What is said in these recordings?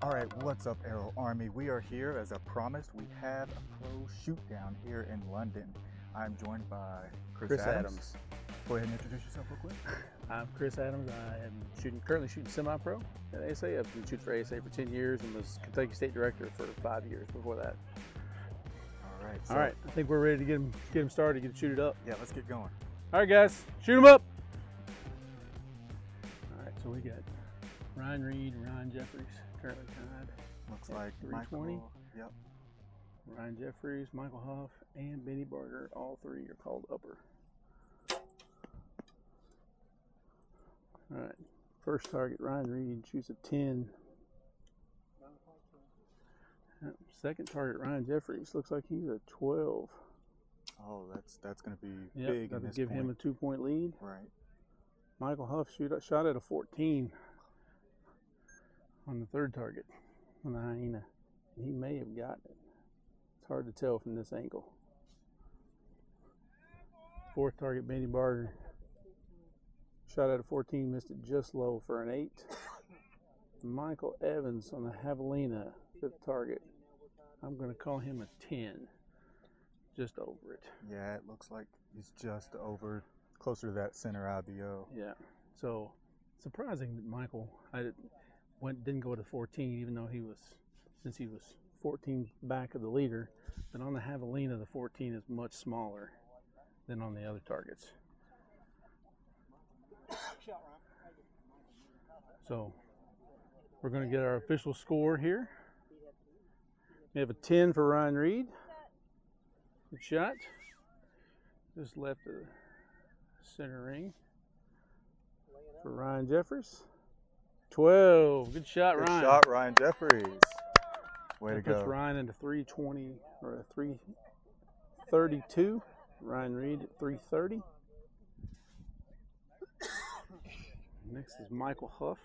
All right, what's up, Arrow Army? We are here, as I promised. We have a pro shootdown here in London. I'm joined by Chris Adams. Go ahead and introduce yourself real quick. I'm Chris Adams. I am currently shooting semi-pro at ASA. I've been shooting for ASA for 10 years and was Kentucky State Director for 5 years before that. All right. All right, I think we're ready to get them started, get them shooted up. Yeah, let's get going. All right, guys, shoot them up. All right, so we got Ryan Reed, Ryan Jeffries currently tied. Looks like 320. Michael. Yep. Ryan Jeffries, Michael Huff, and Benny Barger, all three are called upper. All right, first target, Ryan Reed shoots a 10. Second target, Ryan Jeffries, looks like he's a 12. Oh, that's going to be Yep, big. that'll in this give point. him a 2-point lead. Right. Michael Huff shot at a 14 on the third target on the hyena. He may have gotten it. It's hard to tell from this angle. Fourth target, Benny Barger. Shot at a 14, missed it just low for an 8. Michael Evans on the javelina, fifth target. I'm going to call him a 10, just over it. Yeah, it looks like he's just over, closer to that center IBO. Yeah, so surprising that Michael didn't go to 14, even though since he was 14 back of the leader. But on the javelina, the 14 is much smaller than on the other targets. So we're going to get our official score here. We have a 10 for Ryan Reed. Good shot. Just left the center ring. For Ryan Jeffries. 12. Good shot, Ryan. Good shot, Ryan Jeffries. Way to That puts go. Ryan into 320 or a 332. Ryan Reed at 330. Next is Michael Huff.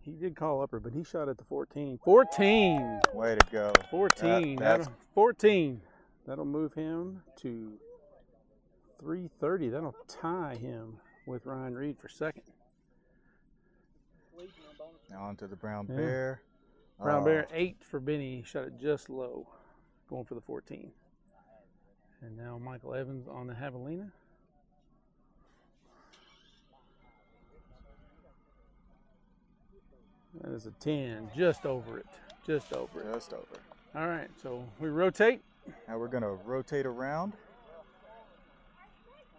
He did call upper, but he shot at the 14. 14! Way to go. 14. That's 14. That'll move him to 330. That'll tie him with Ryan Reed for second. Now on to the brown bear. Brown bear, 8 for Benny. He shot it just low, going for the 14. And now Michael Evans on the javelina. That is a 10, just over it, just over it. Just over. All right, so we rotate. Now we're gonna rotate around.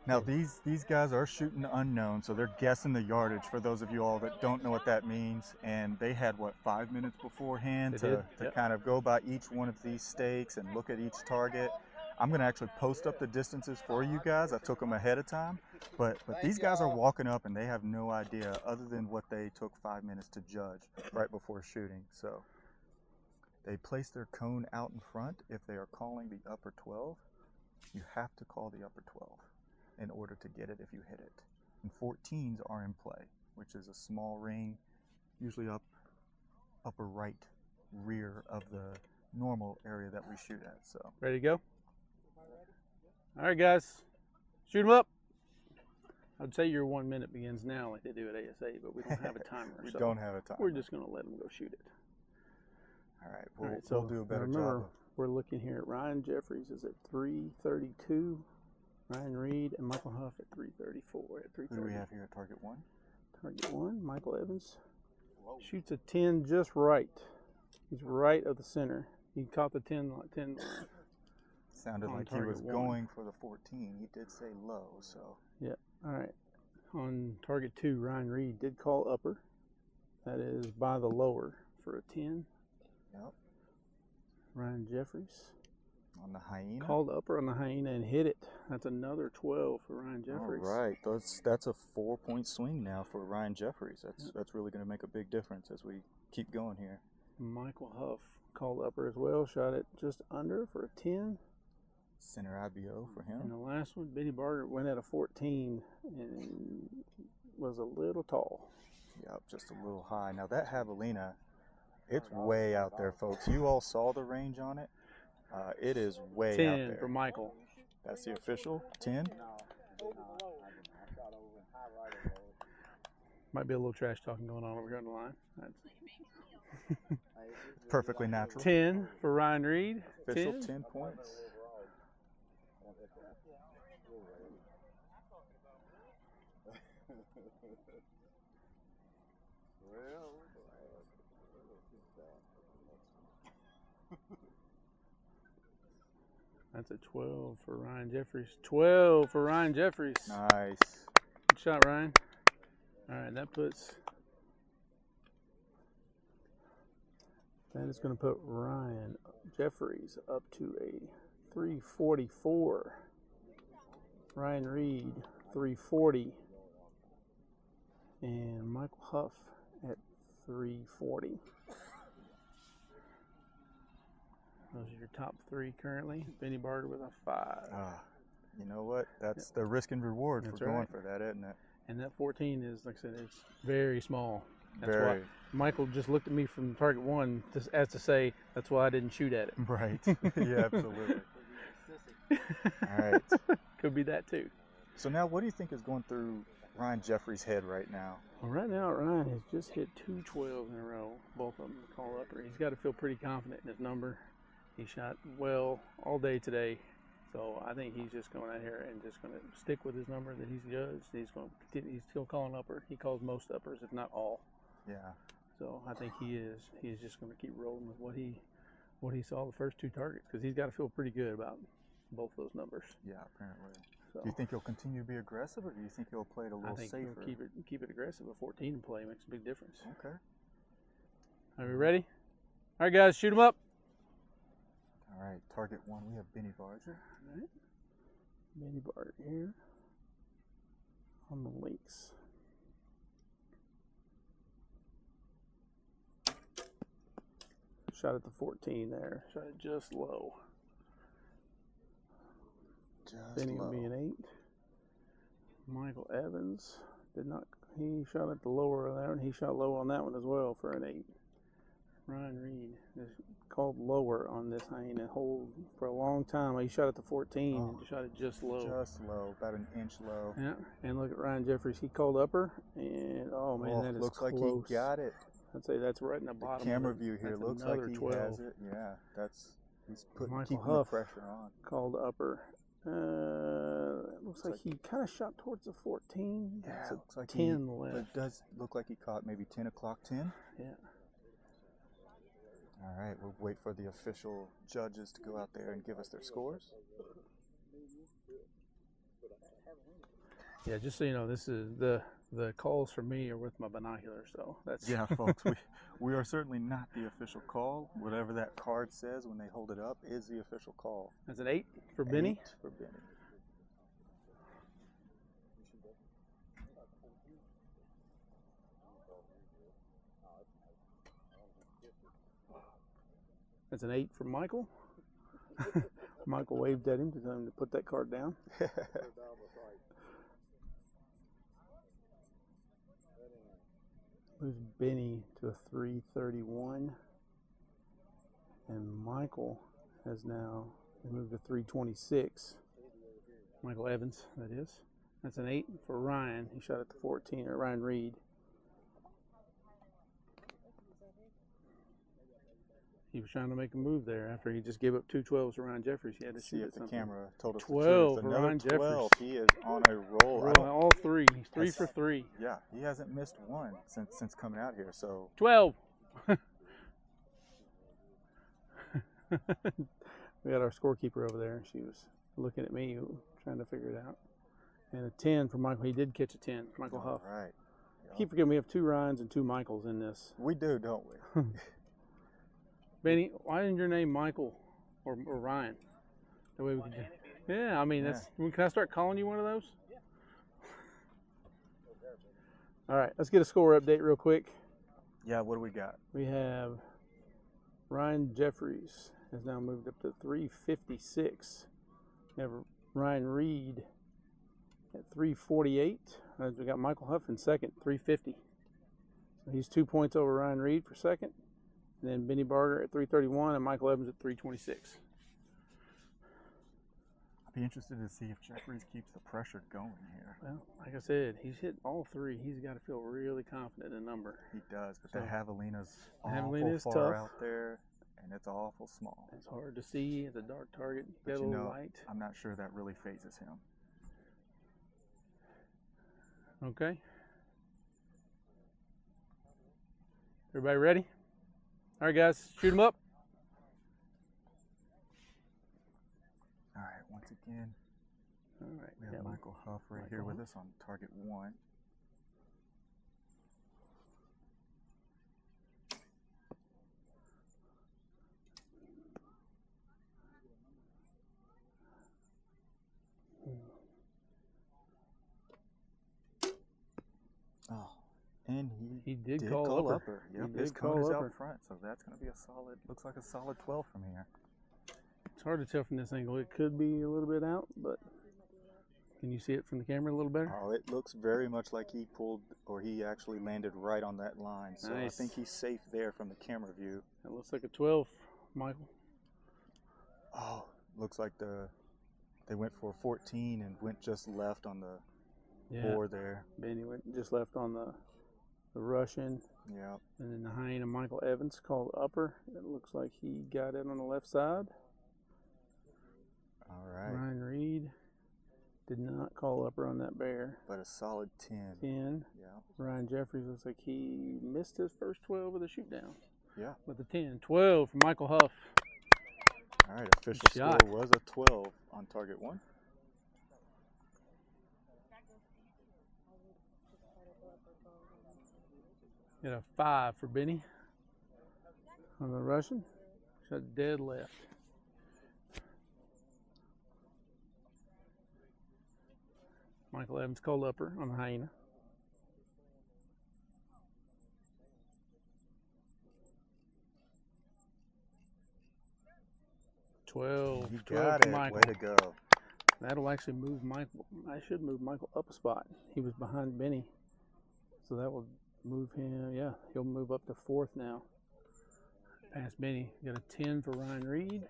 Now these guys are shooting unknown, so they're guessing the yardage for those of you all that don't know what that means. And they had, what, 5 minutes beforehand to kind of go by each one of these stakes and look at each target. I'm gonna actually post up the distances for you guys. I took them ahead of time, but these guys are walking up and they have no idea other than what they took 5 minutes to judge right before shooting. So they place their cone out in front. If they are calling the upper 12, you have to call the upper 12 in order to get it if you hit it. And 14s are in play, which is a small ring, usually upper right rear of the normal area that we shoot at. So Ready to go? All right, guys, shoot them up. I'd say your 1 minute begins now like they do at ASA, but we don't have a timer. we so don't have a timer. We're just going to let them go shoot it. All right, All right, so we'll do a better remember, job. We're looking here at Ryan Jeffries is at 332. Ryan Reed and Michael Huff at 334. At 330. Who do we have here at target 1? Target 1, Michael Evans. Shoots a 10 just right. He's right of the center. He caught the 10 line. Sounded On like he target was 1. going for the 14. He did say low, so. Yeah, all right. On target 2, Ryan Reed did call upper. That is by the lower for a 10. Yep. Ryan Jeffries On the hyena. called upper on the hyena and hit it. That's another 12 for Ryan Jeffries. All right, that's a 4-point swing now for Ryan Jeffries. That's really going to make a big difference as we keep going here. Michael Huff called upper as well. Shot it just under for a 10. Center IBO for him. And the last one, Benny Barger went at a 14 and was a little tall. Yep, just a little high. Now that javelina, it's way out there, folks. You all saw the range on it. It is way out 10 there. for Michael. That's the official 10. Might be a little trash talking going on over here on the line. Perfectly natural. 10 for Ryan Reed. Official 10 points. That's a 12 for Ryan Jeffries. 12 for Ryan Jeffries. Nice. Good shot, Ryan. All right, that is going to put Ryan Jeffries up to a 344. Ryan Reed, 340. And Michael Huff at 340. Those are your top three currently. Benny Barger with a 5. You know what? That's the risk and reward for going for that, isn't it? And that 14 is, like I said, it's very small. That's why Michael just looked at me from target 1 as to say, that's why I didn't shoot at it. Right. Yeah, absolutely. All right. Could be that too. So now what do you think is going through Ryan Jeffries' head right now? Well, right now Ryan has just hit 2 12s in a row, both of them call upper. He's got to feel pretty confident in his number. He shot well all day today, so I think he's just going out here and just going to stick with his number that he's judged. He's still calling upper. He calls most uppers, if not all. Yeah. So I think he is. He's just going to keep rolling with what he saw the first 2 targets, because he's got to feel pretty good about both those numbers. Yeah, apparently. So, do you think he'll continue to be aggressive, or do you think he'll play it a little safer? I think he'll keep it aggressive. A 14 play makes a big difference. Okay. Are we ready? All right, guys, shoot them up. All right, target 1, we have Benny Barger. All right. Benny Barger here on the links. Shot at the 14 there. Shot it just low. Benny will be an 8. Michael Evans he shot at the lower of that one. He shot low on that one as well for an 8. Ryan Reed is called lower on this. I ain't hold for a long time. He shot at the 14 and shot it just low. Just low, about an inch low. Yeah, and look at Ryan Jeffries. He called upper, and oh man, that is looks close. Like he got it. I'd say that's right in the bottom. The camera view here looks like he 12. has it. Yeah, he's keeping Huff the pressure on. Called upper. Looks like he kind of shot towards the 14. Yeah, That's looks like 10 left. But it does look like he caught maybe 10 o'clock 10. Yeah. All right, we'll wait for the official judges to go out there and give us their scores. Yeah, just so you know, this is the calls for me are with my binoculars, so that's yeah, folks. We are certainly not the official call. Whatever that card says when they hold it up is the official call. That's an 8 for Benny. 8 for Benny. That's an 8 for Michael. Michael waved at him to tell him to put that card down. Moves Benny to a 331. And Michael has now moved to 326. Michael Evans, that is. That's an 8 for Ryan. He shot at the 14, or Ryan Reed. He was trying to make a move there after he just gave up 2 12s to Ryan Jeffries. He had to shoot if the camera told us 12 for Ryan Jeffries. He is on a roll. All 3. He's 3 for 3. Yeah, he hasn't missed one since coming out here. So 12. We had our scorekeeper over there. She was looking at me, trying to figure it out. And a 10 for Michael. He did catch a 10. Michael Huff. All right. Keep forgetting we have 2 Ryans and 2 Michaels in this. We do, don't we? Benny, why isn't your name Michael or Ryan? The way we can. Yeah, I mean that's. Can I start calling you one of those? Yeah. All right, let's get a score update real quick. Yeah, what do we got? We have Ryan Jeffries has now moved up to 356. We have Ryan Reed at 348. We got Michael Huff in second, 350. So he's 2 points over Ryan Reed for second. And then Benny Barger at 331 and Michael Evans at 326. Be interested to see if Jeffries keeps the pressure going here. Well, like I said, he's hit all three. He's got to feel really confident in number. He does, but So, the Javelina's Javelina's awful far tough out there, and it's awful small. It's hard to see. It's a dark target. But Get a little light. I'm not sure that really phases him. Okay. Everybody ready? All right, guys, shoot him up. All right, once again, all right, we have Michael Huff right here with us on target 1. Oh, and he did call upper. Yep, his cone is out front, so that's going to be a solid, looks like a solid 12 from here. It's hard to tell from this angle. It could be a little bit out, but can you see it from the camera a little better? Oh, it looks very much like he pulled, or he actually landed right on that line. So nice. I think he's safe there from the camera view. That looks like a 12, Michael. Oh, looks like they went for 14 and went just left on the board there. Benny went just left on the Russian. Yeah. And then the hyena, Michael Evans, called upper. It looks like he got it on the left side. All right. Ryan Reed did not call upper on that bear. But a solid 10. 10. Yeah. Ryan Jeffries looks like he missed his first 12 with a shoot down. Yeah. With a 10. 12 for Michael Huff. All right, official score was a 12 on target 1. Got a 5 for Benny on the Russian. Shot dead left. Michael Evans called upper on the hyena. You 12 got it. Michael. Way to go. That'll actually move Michael. I should move Michael up a spot. He was behind Benny. So that will move him. Yeah, he'll move up to 4th now. Past Benny. Got a 10 for Ryan Reed.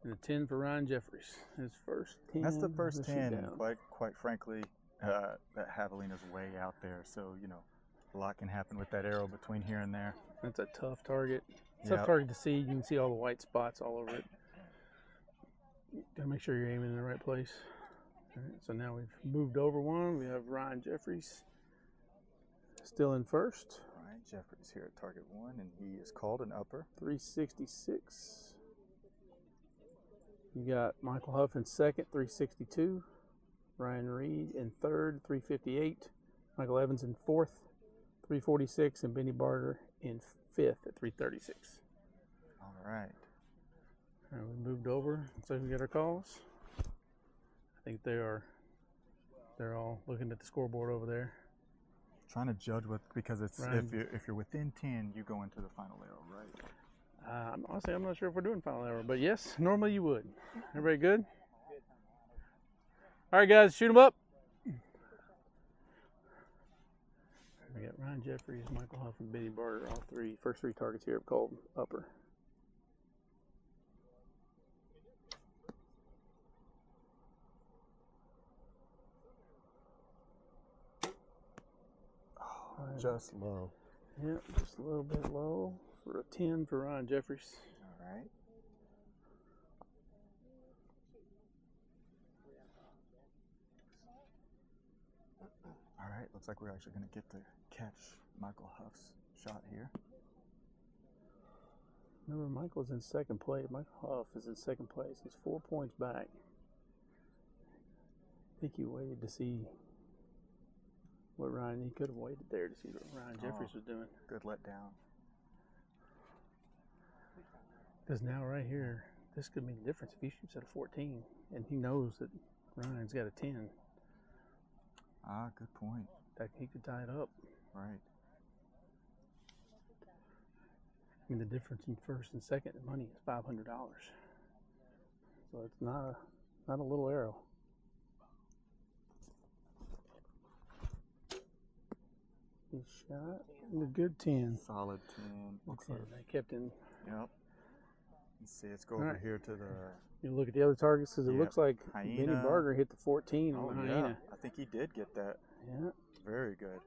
And a 10 for Ryan Jeffries. His first 10. That's the first 10. Quite frankly, that Javelina's way out there. So, you know, a lot can happen with that arrow between here and there. That's a tough target. Tough target to see. You can see all the white spots all over it. Gotta make sure you're aiming in the right place. All right, so now we've moved over one. We have Ryan Jeffries still in first. Ryan Jeffries here at target 1, and he is called an upper. 366. You got Michael Huff in second, 362. Ryan Reed in third, 358. Michael Evans in fourth, 346. And Benny Barger in fifth at 336. All right. And we moved over. So we get our calls. I think they're all looking at the scoreboard over there. Trying to judge because it's if you're within 10, you go into the final arrow, right? Honestly, I'm not sure if we're doing final arrow, but yes, normally you would. Everybody good? All right, guys, shoot them up. We got Ryan Jeffries, Michael Huff, and Benny Barger. All first three targets here have called upper. Just low. Yep, just a little bit low for a 10 for Ryan Jeffries. All right. All right, looks like we're actually going to get to catch Michael Huff's shot here. Remember, Michael's in second place. Michael Huff is in second place. He's 4 points back. I think he waited to see what he could have waited there to see what Ryan Jeffries was doing. Good letdown. Because now right here, this could mean the difference if he shoots at a 14 and he knows that Ryan's got a 10. Ah, good point. That he could tie it up. Right. I mean, the difference in first and second in money is $500. So it's not a little arrow. He shot a good 10. Solid 10. Looks like they kept him. Yep. Let's see. Let's go over here to the. You look at the other targets because it looks like Hyena. Benny Barger hit the 14 on the Hyena. I think he did get that. Yeah. Very good.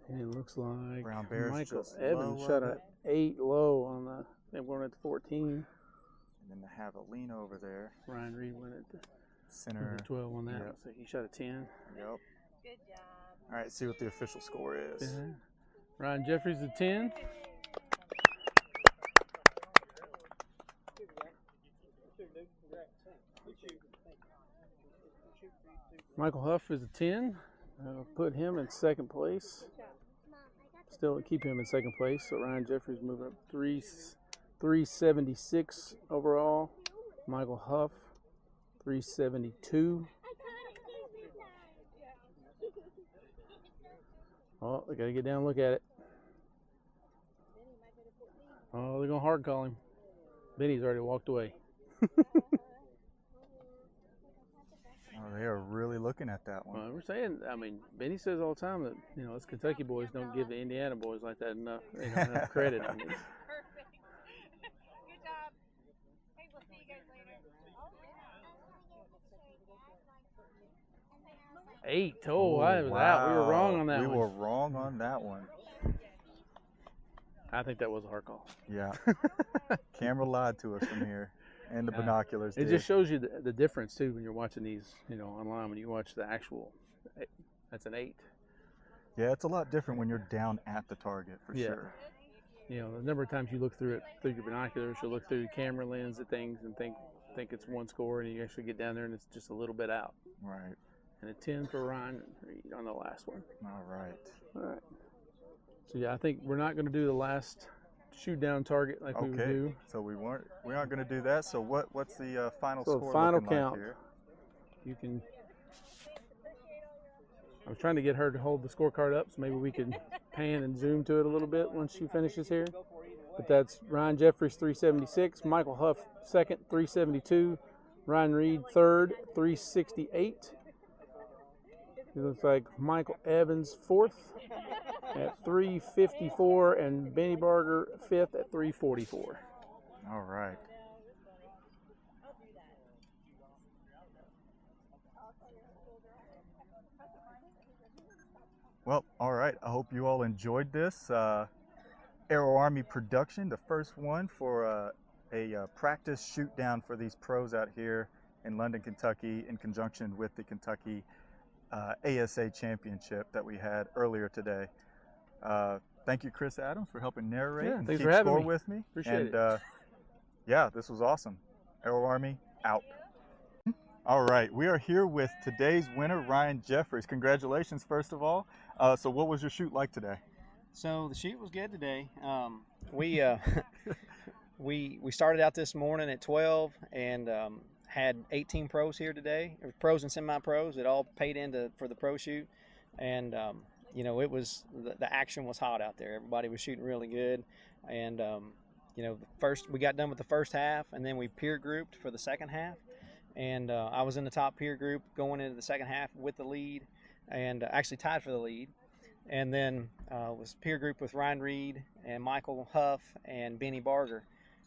And it looks like Brown Bears Michael just Evans shot an 8 low on the. They went at the 14. And then the Javelina over there. Ryan Reed went at the center. 12 on that. So he shot a 10. Yep. Good job. All right, see what the official score is. Yeah. Ryan Jeffries a 10. Michael Huff is a 10. I'll put him in second place. Still keep him in second place. So Ryan Jeffries moving up 376 overall. Michael Huff 372. Oh, they gotta get down and look at it. Oh, they're gonna hard call him. Benny's already walked away. Oh, they are really looking at that one. Well, we're saying, I mean, Benny says all the time that, you know, us Kentucky boys don't give the Indiana boys like that enough, enough credit. I mean, Perfect. Good job. Hey, we'll see you guys later. 8. Oh, I was out. We were wrong on that one. We were wrong on that one. I think that was a hard call. Yeah. Camera lied to us from here. And the binoculars It just shows you the difference, too, when you're watching these, you know, online. When you watch the actual, that's an 8. Yeah, it's a lot different when you're down at the target, for sure. You know, the number of times you look through it through your binoculars, you look through the camera lens at things and think it's one score, and you actually get down there and it's just a little bit out. Right. And a 10 for Ryan on the last one. All right. All right. So yeah, I think we're not going to do the last shoot down target like we would do. So we aren't going to do that. So what's the final so score? The final looking count. Like here? You can. I was trying to get her to hold the scorecard up, so maybe we could pan and zoom to it a little bit once she finishes here. But that's Ryan Jeffries 376, Michael Huff second 372, Ryan Reed third 368. It looks like Michael Evans fourth at 354 and Benny Barger fifth at 344. All right. Well, all right. I hope you all enjoyed this Aero Army production, the first one for a practice shoot down for these pros out here in London, Kentucky, in conjunction with the Kentucky ASA Championship that we had earlier today. Thank you, Chris Adams, for helping narrate and thanks keep for having score me. with me. Appreciate it. Yeah, this was awesome. Aero Army out. All right, we are here with today's winner, Ryan Jeffries. Congratulations, first of all. So what was your shoot like today? So the shoot was good today. We started out this morning at 12 and had 18 pros here today. There was pros and semi-pros. It all paid into for the pro shoot, and you know, it was the action was hot out there. Everybody was shooting really good, and you know, we got done with the first half, and then we peer grouped for the second half. And I was in the top peer group going into the second half with the lead, and actually tied for the lead. And then was peer group with Ryan Reed and Michael Huff and Benny Barger.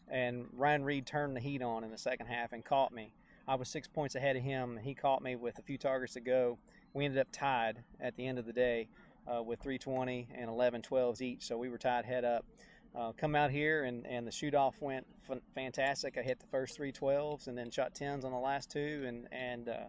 And Ryan Reed turned the heat on in the second half and caught me. I was 6 points ahead of him, and he caught me with a few targets to go. We ended up tied at the end of the day with 320 and 11 12s each, so we were tied head up. Come out here and the shoot-off went fantastic. I hit the first 3 12s and then shot 10s on the last 2 and I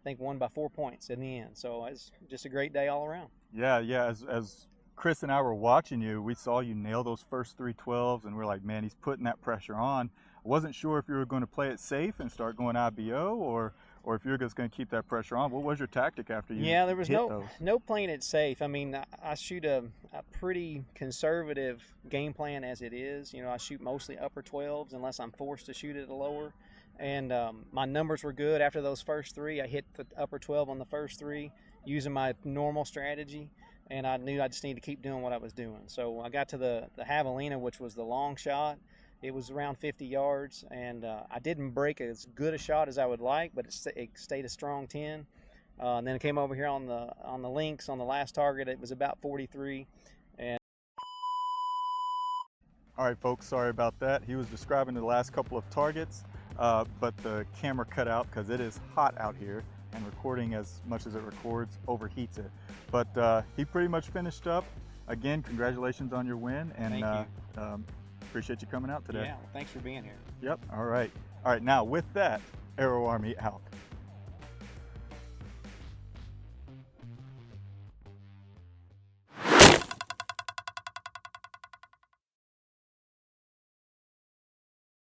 think won by 4 points in the end. So it's just a great day all around. Yeah. As Chris and I were watching you, we saw you nail those first 3 12s, and we're like, man, he's putting that pressure on. I wasn't sure if you were going to play it safe and start going IBO or if you're just going to keep that pressure on. What was your tactic after you Yeah, there was hit those? no playing it safe. I mean, I shoot a pretty conservative game plan as it is. You know, I shoot mostly upper 12s unless I'm forced to shoot at a lower. And my numbers were good after those first 3. I hit the upper 12 on the first 3 using my normal strategy, and I knew I just needed to keep doing what I was doing. So I got to the Javelina, which was the long shot. It was around 50 yards, and I didn't break as good a shot as I would like, but it stayed a strong 10. And then I came over here on the links on the last target. It was about 43, All right, folks, sorry about that. He was describing the last couple of targets, but the camera cut out because it is hot out here, and recording as much as it records overheats it. But he pretty much finished up. Again, congratulations on your win, and Thank you. Appreciate you coming out today. Yeah, well, thanks for being here. Yep, all right. All right, now with that, Arrow Army out.